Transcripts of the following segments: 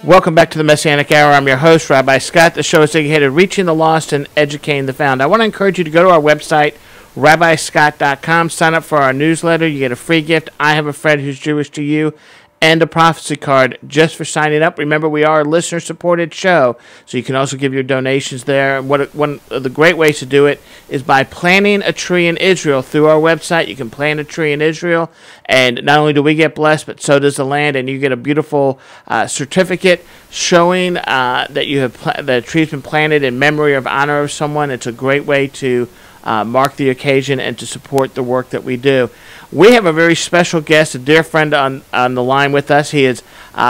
Welcome back to the Messianic Hour. I'm your host, Rabbi Scott. The show is dedicated to reaching the lost and educating the found. I want to encourage you to go to our website, rabbiscott.com. Sign up for our newsletter. You get a free gift. I have a friend who's Jewish to you, and a prophecy card just for signing up. Remember, we are a listener-supported show, so you can also give your donations there. One of the great ways to do it is by planting a tree in Israel through our website. You can plant a tree in Israel, and not only do we get blessed, but so does the land, and you get a beautiful certificate showing that the tree's been planted in memory of honor of someone. It's a great way to mark the occasion and to support the work that we do. We have a very special guest, a dear friend on the line with us. He is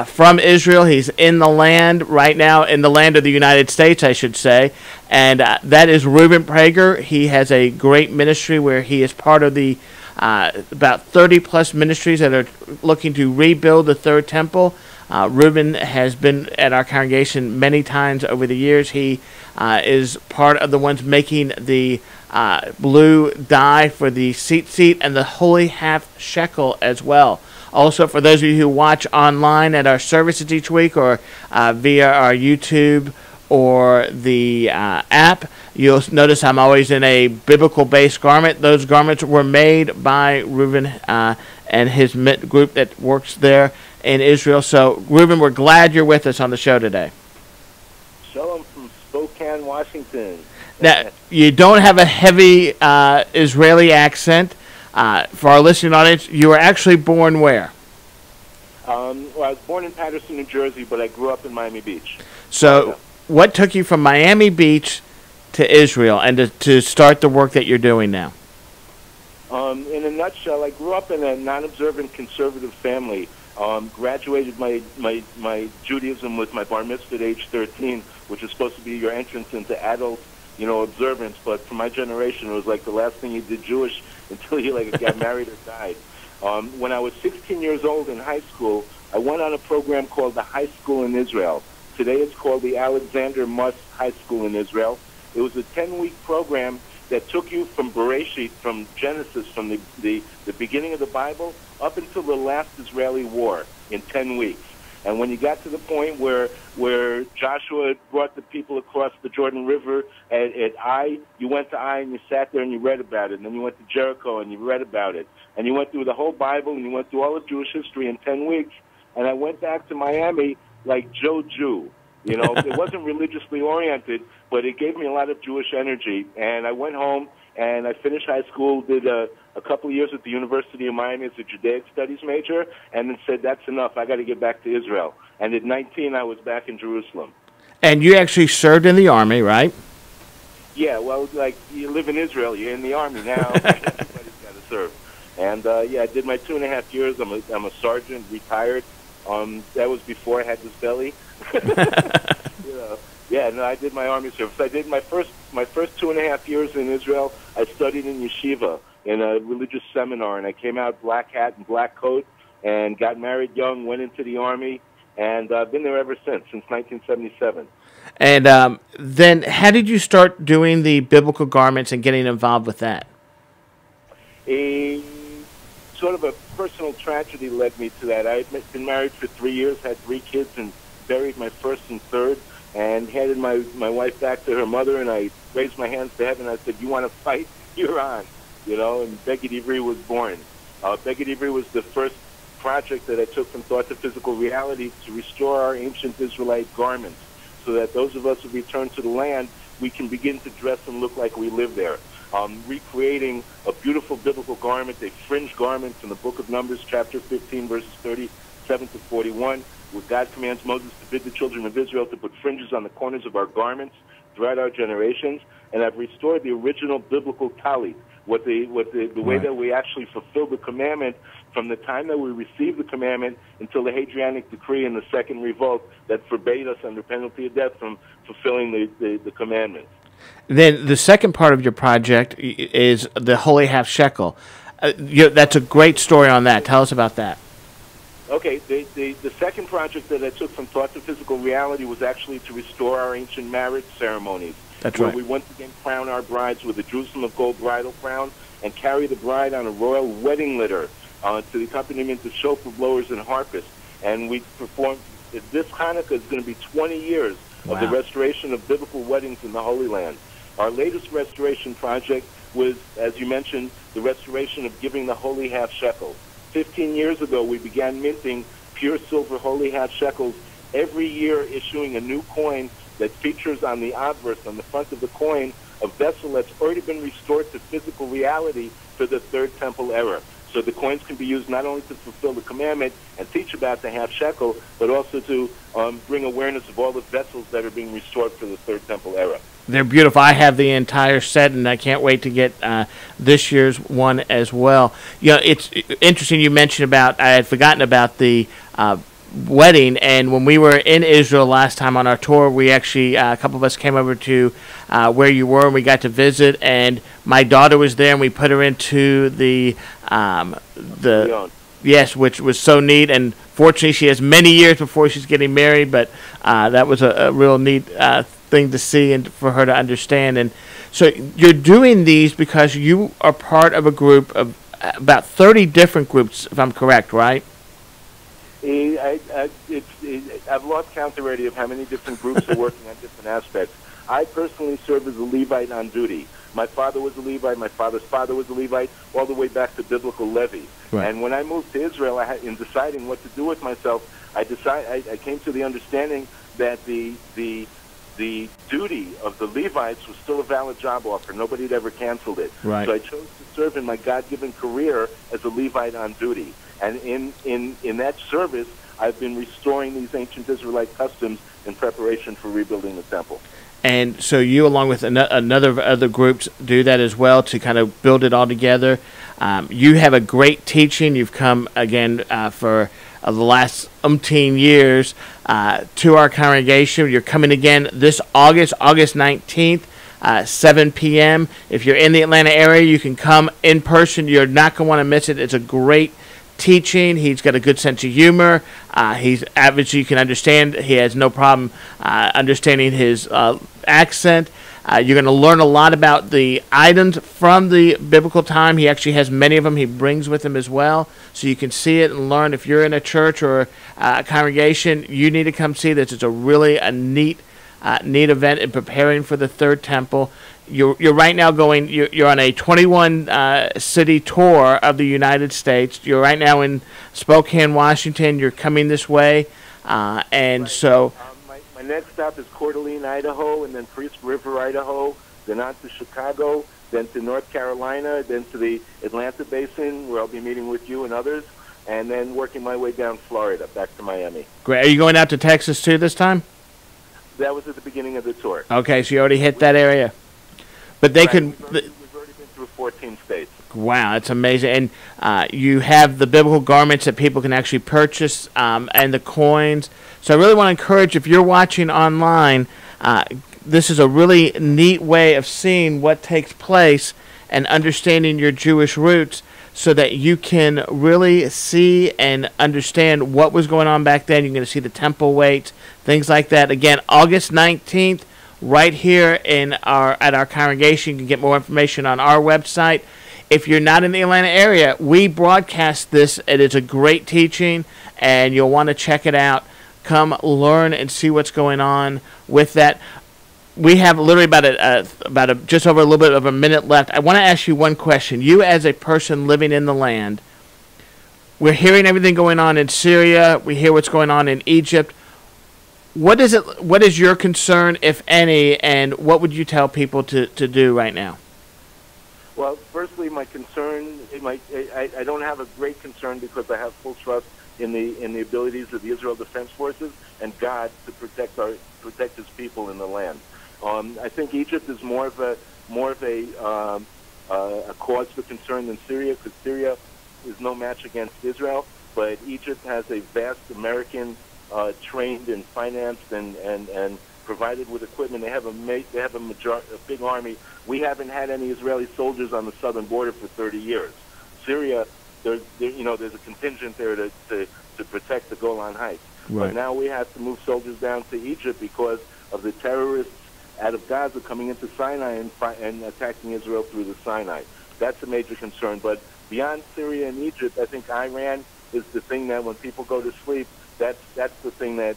from Israel. He's in the land right now, in the land of the United States, I should say, and that is Reuven Prager. He has a great ministry where he is part of the about 30-plus ministries that are looking to rebuild the Third Temple. Reuven has been at our congregation many times over the years. He is part of the ones making the blue dye for the seat and the Holy Half Shekel as well. Also, for those of you who watch online at our services each week or via our YouTube or the app, you'll notice I'm always in a biblical-based garment. Those garments were made by Reuven and his group that works there in Israel. So, Reuven, we're glad you're with us on the show today. Shalom from Spokane, Washington. Now, you don't have a heavy Israeli accent. For our listening audience, you were actually born where? Well, I was born in Paterson, New Jersey, but I grew up in Miami Beach. So, what took you from Miami Beach to Israel and to start the work that you're doing now? In a nutshell, I grew up in a non-observant conservative family. Graduated my Judaism with my bar mitzvah at age 13, which is supposed to be your entrance into adult, observance. But for my generation, it was like the last thing you did Jewish until you got married or died. When I was 16 years old in high school, I went on a program called the High School in Israel. Today it's called the Alexander Muss High School in Israel. It was a 10-week program that took you from Bereshit, from Genesis, from the beginning of the Bible, up until the last Israeli war in 10 weeks. And when you got to the point where Joshua brought the people across the Jordan River at Ai, you went to Ai and you sat there and you read about it. And then you went to Jericho and you read about it. And you went through the whole Bible and you went through all of Jewish history in 10 weeks. And I went back to Miami like Joe Jew. It wasn't religiously oriented, but it gave me a lot of Jewish energy. And I went home and I finished high school, did a couple of years at the University of Miami as a Judaic Studies major, and then said, that's enough, I got to get back to Israel. And at 19, I was back in Jerusalem. And you actually served in the Army, right? Yeah, well, you live in Israel, you're in the Army now, everybody's got to serve. And, I did my 2.5 years. I'm a sergeant, retired. That was before I had this belly. I did my Army service. I did my first 2.5 years in Israel. I studied in yeshiva in a religious seminar, and I came out black hat and black coat and got married young, went into the Army, and I've been there ever since 1977. And then how did you start doing the biblical garments and getting involved with that? A sort of a personal tragedy led me to that. I had been married for 3 years, had 3 kids, and buried my first and third, and handed my wife back to her mother, and I raised my hands to heaven. I said, you want to fight? You're on. And Beged Ivri was born. Beged Ivri was the first project that I took from thought to physical reality to restore our ancient Israelite garments so that those of us who return to the land, we can begin to dress and look like we live there. Recreating a beautiful biblical garment, a fringe garment in the book of Numbers, chapter 15, verses 37 to 41, where God commands Moses to bid the children of Israel to put fringes on the corners of our garments throughout our generations. And I've restored the original biblical talit, the way that we actually fulfill the commandment from the time that we received the commandment until the Hadrianic decree in the Second Revolt that forbade us under penalty of death from fulfilling the commandment. Then the second part of your project is the Holy Half Shekel. That's a great story on that. Tell us about that. Okay, the second project that I took from thought to physical reality was actually to restore our ancient marriage ceremonies. That's where right. We once again crown our brides with a Jerusalem of gold bridal crown and carry the bride on a royal wedding litter to the accompaniment of shofar blowers and harpists. And we perform this Hanukkah is going to be 20 years of the restoration of biblical weddings in the Holy Land. Our latest restoration project was, as you mentioned, the restoration of giving the Holy Half Shekel. 15 years ago, we began minting pure silver Holy Half Shekels, every year issuing a new coin that features on the obverse, on the front of the coin, a vessel that's already been restored to physical reality for the Third Temple era. So the coins can be used not only to fulfill the commandment and teach about the half shekel, but also to bring awareness of all the vessels that are being restored for the Third Temple era. They're beautiful. I have the entire set, and I can't wait to get this year's one as well. You know, it's interesting you mentioned about, I had forgotten about the wedding, and when we were in Israel last time on our tour, we actually, a couple of us came over to where you were, and we got to visit, and my daughter was there, and we put her into the yes, which was so neat, and fortunately she has many years before she's getting married, but that was a real neat thing to see and for her to understand. And so you're doing these because you are part of a group of about 30 different groups, if I'm correct, right? I've lost count already of how many different groups are working on different aspects. I personally serve as a Levite on duty. My father was a Levite. My father's father was a Levite, all the way back to biblical Levi. Right. And when I moved to Israel, in deciding what to do with myself, I came to the understanding that the duty of the Levites was still a valid job offer. Nobody had ever canceled it. Right. So I chose to serve in my God-given career as a Levite on duty. And in that service, I've been restoring these ancient Israelite customs in preparation for rebuilding the temple. And so you, along with another other groups, do that as well to kind of build it all together. You have a great teaching. You've come, again, for the last umpteen years to our congregation. You're coming again this August 19th, 7 p.m. If you're in the Atlanta area, you can come in person. You're not going to want to miss it. It's a great teaching. He's got a good sense of humor. He's average, you can understand. He has no problem understanding his accent. You're going to learn a lot about the items from the biblical time. He actually has many of them he brings with him as well, so you can see it and learn. If you're in a church or a congregation, you need to come see this. It's a really neat event in preparing for the Third Temple. You're right now going. You're on a 21 city tour of the United States. You're right now in Spokane, Washington. You're coming this way, and right. So my next stop is Coeur d'Alene, Idaho, and then Priest River, Idaho. Then on to Chicago, then to North Carolina, then to the Atlanta Basin, where I'll be meeting with you and others, and then working my way down Florida, back to Miami. Great. Are you going out to Texas too this time? That was at the beginning of the tour. Okay, so you already hit that area. But they We've already been through 14 states. Wow, that's amazing. And you have the biblical garments that people can actually purchase and the coins. So I really want to encourage, if you're watching online, this is a really neat way of seeing what takes place and understanding your Jewish roots so that you can really see and understand what was going on back then. You're going to see the temple weights, things like that. Again, August 19th. Right here at our congregation. You can get more information on our website. If you're not in the Atlanta area, we broadcast this. It is a great teaching, and you'll want to check it out. Come learn and see what's going on with that. We have literally just over a little bit of a minute left. I want to ask you one question. You, as a person living in the land, we're hearing everything going on in Syria. We hear what's going on in Egypt. What is your concern, if any, and what would you tell people to do right now? Well, firstly, my concern, I don't have a great concern because I have full trust in the abilities of the Israel Defense Forces and God to protect His people in the land. I think Egypt is more of a cause for concern than Syria, because Syria is no match against Israel, but Egypt has a vast American trained and financed and provided with equipment. They have a big army. We haven't had any Israeli soldiers on the southern border for 30 years. Syria, there's a contingent there to protect the Golan Heights. Right. But now we have to move soldiers down to Egypt because of the terrorists out of Gaza coming into Sinai and attacking Israel through the Sinai. That's a major concern. But beyond Syria and Egypt, I think Iran is the thing that when people go to sleep, That's the thing that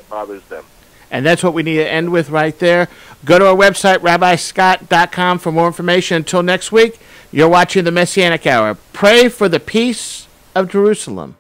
bothers them. And that's what we need to end with right there. Go to our website, rabbiscott.com, for more information. Until next week, you're watching the Messianic Hour. Pray for the peace of Jerusalem.